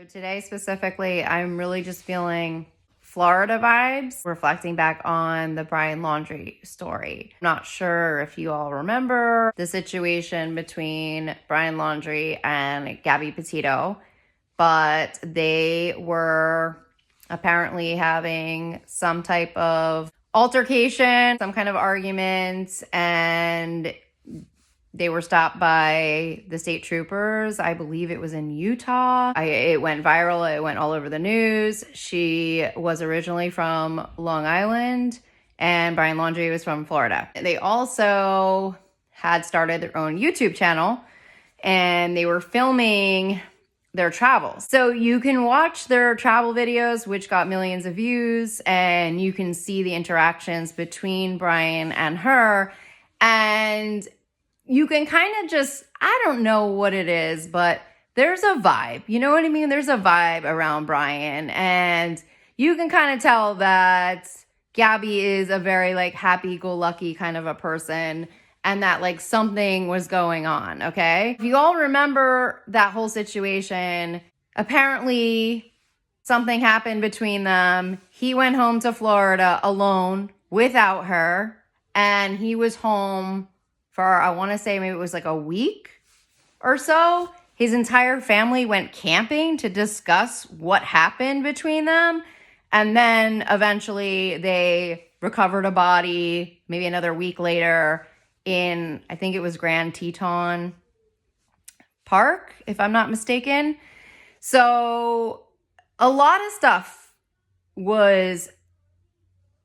today specifically, I'm really just feeling Florida vibes, reflecting back on the Brian Laundrie story. I'm not sure if you all remember the situation between Brian Laundrie and Gabby Petito, but they were apparently having some type of altercation, some kind of argument, and they were stopped by the state troopers. I believe it was in Utah. It went viral. It went all over the news. She was originally from Long Island, and Brian Laundrie was from Florida. They also had started their own YouTube channel, and they were filming their travels. So you can watch their travel videos, which got millions of views, and you can see the interactions between Brian and her. And you can kind of just, I don't know what it is, but there's a vibe. You know what I mean? There's a vibe around Brian. And you can kind of tell that Gabby is a very like happy-go-lucky kind of a person, and that like something was going on, okay? If you all remember that whole situation, apparently something happened between them. He went home to Florida alone without her, and he was home for, I want to say maybe it was like a week or so. His entire family went camping to discuss what happened between them. And then eventually they recovered a body maybe another week later in, I think it was Grand Teton Park, if I'm not mistaken. So a lot of stuff was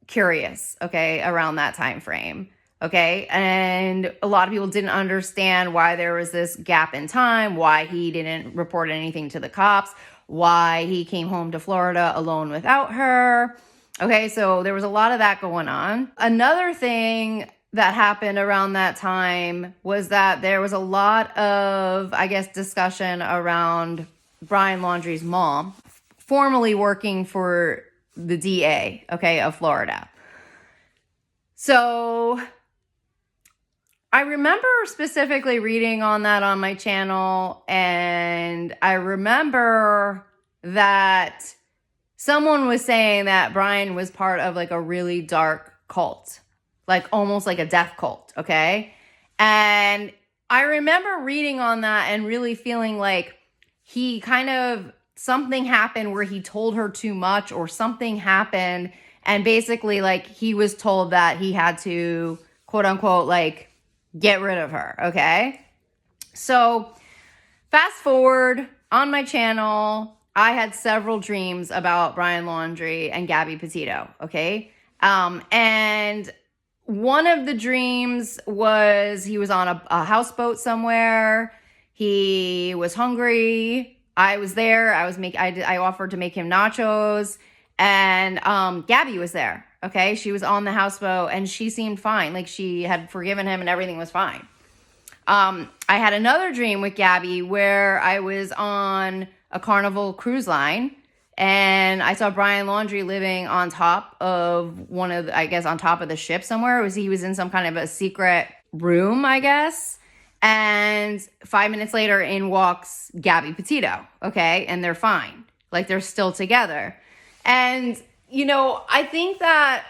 curious, okay, around that time frame. Okay, and a lot of people didn't understand why there was this gap in time, why he didn't report anything to the cops, why he came home to Florida alone without her. Okay, so there was a lot of that going on. Another thing that happened around that time was that there was a lot of, I guess, discussion around Brian Laundrie's mom, formerly working for the DA, okay, of Florida. So I remember specifically reading on that on my channel, and I remember that someone was saying that Brian was part of like a really dark cult, like almost like a death cult, okay? And I remember reading on that and really feeling like he kind of, something happened where he told her too much, or something happened, and basically like he was told that he had to, quote unquote, like get rid of her, okay? So fast forward on my channel, I had several dreams about Brian Laundrie and Gabby Petito, okay? And one of the dreams was he was on a houseboat somewhere. He was hungry. I was there. I offered to make him nachos, and Gabby was there. Okay, she was on the houseboat and she seemed fine. Like she had forgiven him and everything was fine. I had another dream with Gabby where I was on a Carnival cruise line and I saw Brian Laundrie living on top of on top of the ship somewhere. He was in some kind of a secret room, I guess. And 5 minutes later in walks Gabby Petito. Okay, and they're fine. Like they're still together. And you know, I think that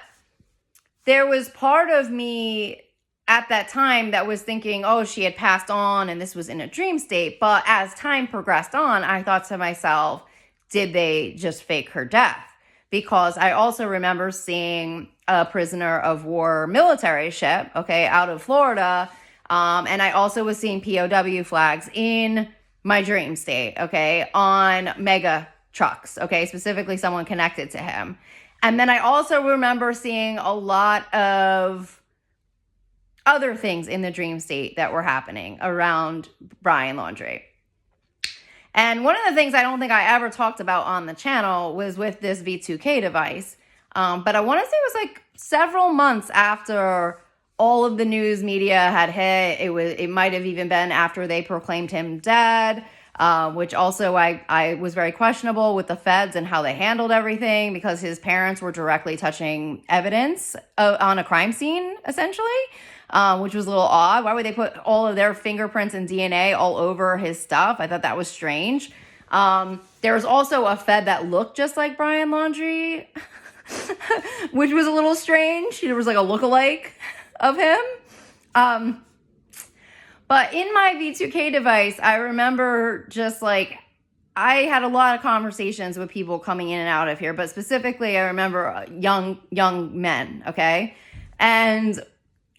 there was part of me at that time that was thinking, oh, she had passed on and this was in a dream state. But as time progressed on, I thought to myself, did they just fake her death? Because I also remember seeing a prisoner of war military ship, okay, out of Florida. And I also was seeing POW flags in my dream state, okay, on mega trucks, okay, specifically someone connected to him. And then I also remember seeing a lot of other things in the dream state that were happening around Brian Laundrie. And one of the things I don't think I ever talked about on the channel was with this V2K device. But I want to say it was like several months after all of the news media had hit. It might have even been after they proclaimed him dead. Which also I was very questionable with the feds and how they handled everything, because his parents were directly touching evidence on a crime scene, essentially, which was a little odd. Why would they put all of their fingerprints and DNA all over his stuff? I thought that was strange. There was also a Fed that looked just like Brian Laundrie, which was a little strange. There was like a lookalike of him. But in my V2K device, I remember just like, I had a lot of conversations with people coming in and out of here, but specifically I remember young men, okay? And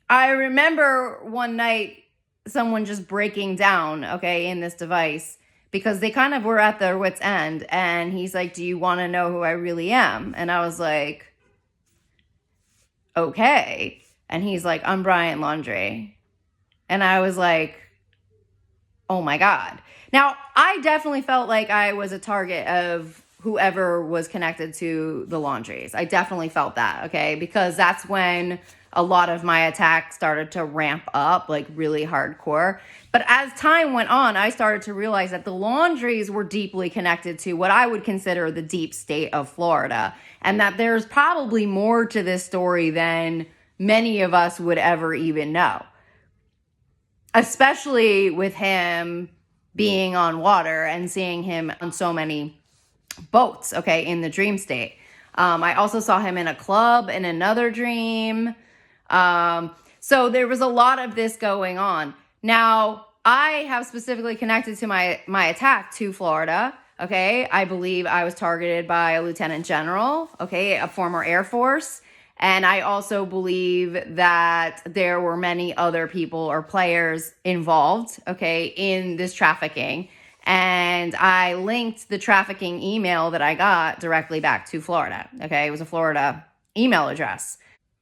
I remember one night someone just breaking down, okay, in this device, because they kind of were at their wit's end. And he's like, do you want to know who I really am? And I was like, okay. And he's like, I'm Brian Laundrie. And I was like, oh my God. Now, I definitely felt like I was a target of whoever was connected to the Laundries. I definitely felt that, okay? Because that's when a lot of my attacks started to ramp up, like really hardcore. But as time went on, I started to realize that the Laundries were deeply connected to what I would consider the deep state of Florida, and that there's probably more to this story than many of us would ever even know. Especially with him being on water and seeing him on so many boats, okay, in the dream state. I also saw him in a club in another dream. So there was a lot of this going on. Now, I have specifically connected to my attack to Florida, okay? I believe I was targeted by a lieutenant general, okay, a former Air Force. And I also believe that there were many other people or players involved, okay, in this trafficking. And I linked the trafficking email that I got directly back to Florida, okay? It was a Florida email address.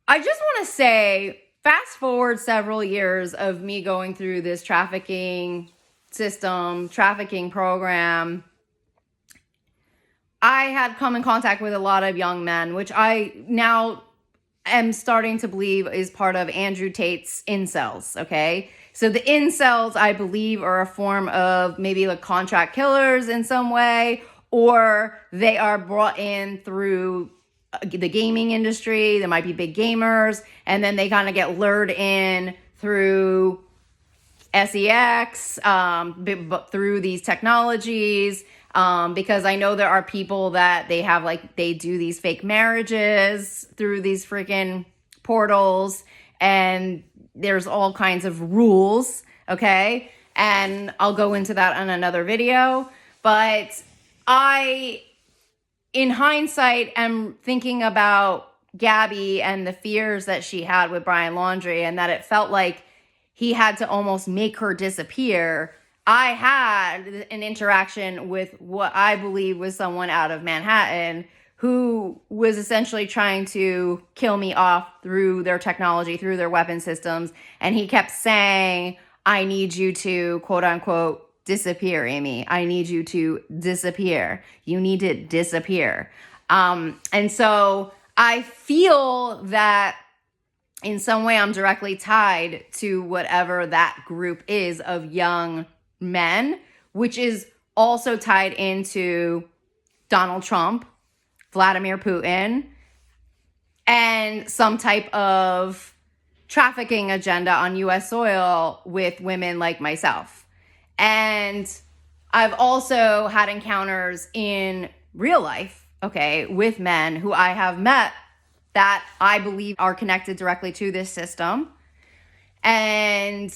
I just want to say, fast forward several years of me going through this trafficking system, trafficking program, I had come in contact with a lot of young men, which I now am starting to believe is part of Andrew Tate's incels, okay? So the incels, I believe, are a form of maybe like contract killers in some way, or they are brought in through the gaming industry. There might be big gamers, and then they kind of get lured in through SEX, through these technologies, because I know there are people that they do these fake marriages through these freaking portals, and there's all kinds of rules, okay? And I'll go into that on another video, but in hindsight, am thinking about Gabby and the fears that she had with Brian Laundrie, and that it felt like he had to almost make her disappear. I had an interaction with what I believe was someone out of Manhattan who was essentially trying to kill me off through their technology, through their weapon systems. And he kept saying, I need you to, quote unquote, disappear, Amy. I need you to disappear. You need to disappear. And so I feel that in some way I'm directly tied to whatever that group is of young men, which is also tied into Donald Trump, Vladimir Putin, and some type of trafficking agenda on US soil with women like myself. And I've also had encounters in real life, okay, with men who I have met that I believe are connected directly to this system. And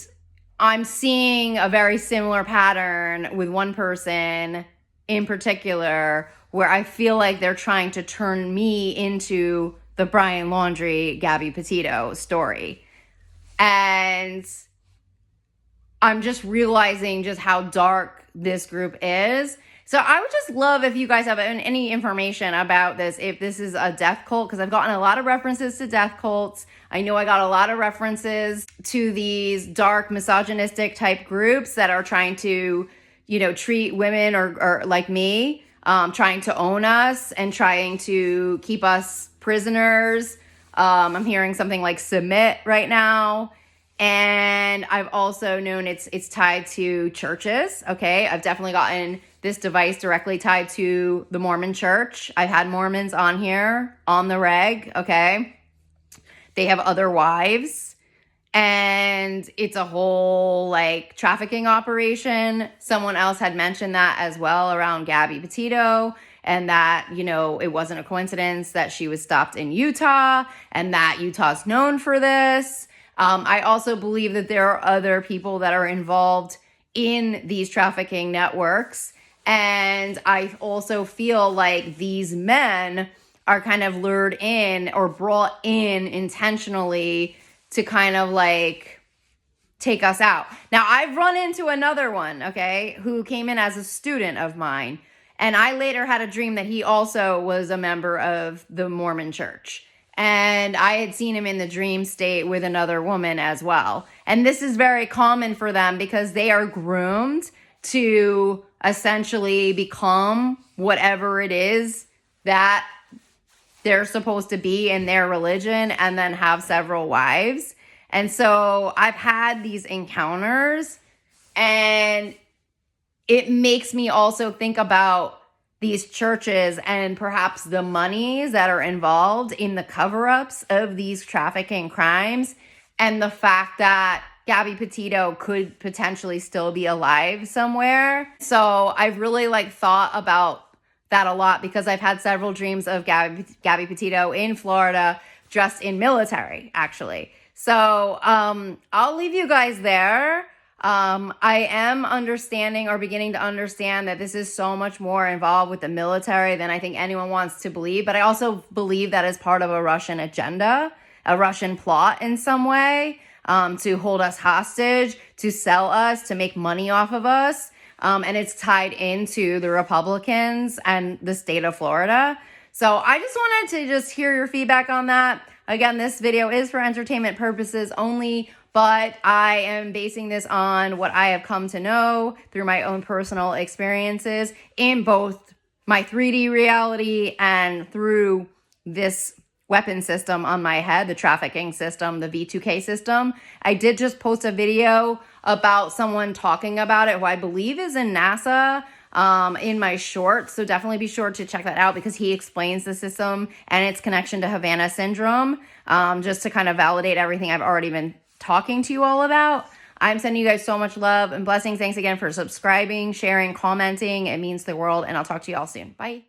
I'm seeing a very similar pattern with one person in particular, where I feel like they're trying to turn me into the Brian Laundrie, Gabby Petito story. And I'm just realizing just how dark this group is. So I would just love if you guys have any information about this, if this is a death cult, because I've gotten a lot of references to death cults. I know I got a lot of references to these dark misogynistic type groups that are trying to, treat women or like me, trying to own us and trying to keep us prisoners. I'm hearing something like submit right now. And I've also known it's tied to churches. Okay. I've definitely gotten this device directly tied to the Mormon church. I've had Mormons on here on the reg. Okay. They have other wives. and it's a whole like trafficking operation. Someone else had mentioned that as well around Gabby Petito, and that, you know, it wasn't a coincidence that she was stopped in Utah and that Utah's known for this. I also believe that there are other people that are involved in these trafficking networks. And I also feel like these men are kind of lured in or brought in intentionally to kind of like take us out. Now, I've run into another one, okay, who came in as a student of mine. And I later had a dream that he also was a member of the Mormon church. And I had seen him in the dream state with another woman as well. And this is very common for them because they are groomed to essentially become whatever it is that they're supposed to be in their religion and then have several wives. And so I've had these encounters, and it makes me also think about these churches and perhaps the monies that are involved in the cover-ups of these trafficking crimes, and the fact that Gabby Petito could potentially still be alive somewhere. So I've really like thought about that a lot because I've had several dreams of Gabby Petito in Florida, dressed in military, actually. So I'll leave you guys there. I am understanding or beginning to understand that this is so much more involved with the military than I think anyone wants to believe. But I also believe that is part of a Russian agenda, a Russian plot in some way, to hold us hostage, to sell us, to make money off of us. And it's tied into the Republicans and the state of Florida. So I just wanted to just hear your feedback on that. Again, this video is for entertainment purposes only, but I am basing this on what I have come to know through my own personal experiences in both my 3D reality and through this weapon system on my head, the trafficking system, the V2K system. I did just post a video about someone talking about it who I believe is in NASA in my shorts. So definitely be sure to check that out because he explains the system and its connection to Havana syndrome, just to kind of validate everything I've already been talking to you all about. I'm sending you guys so much love and blessings. Thanks again for subscribing, sharing, commenting. It means the world, and I'll talk to you all soon. Bye.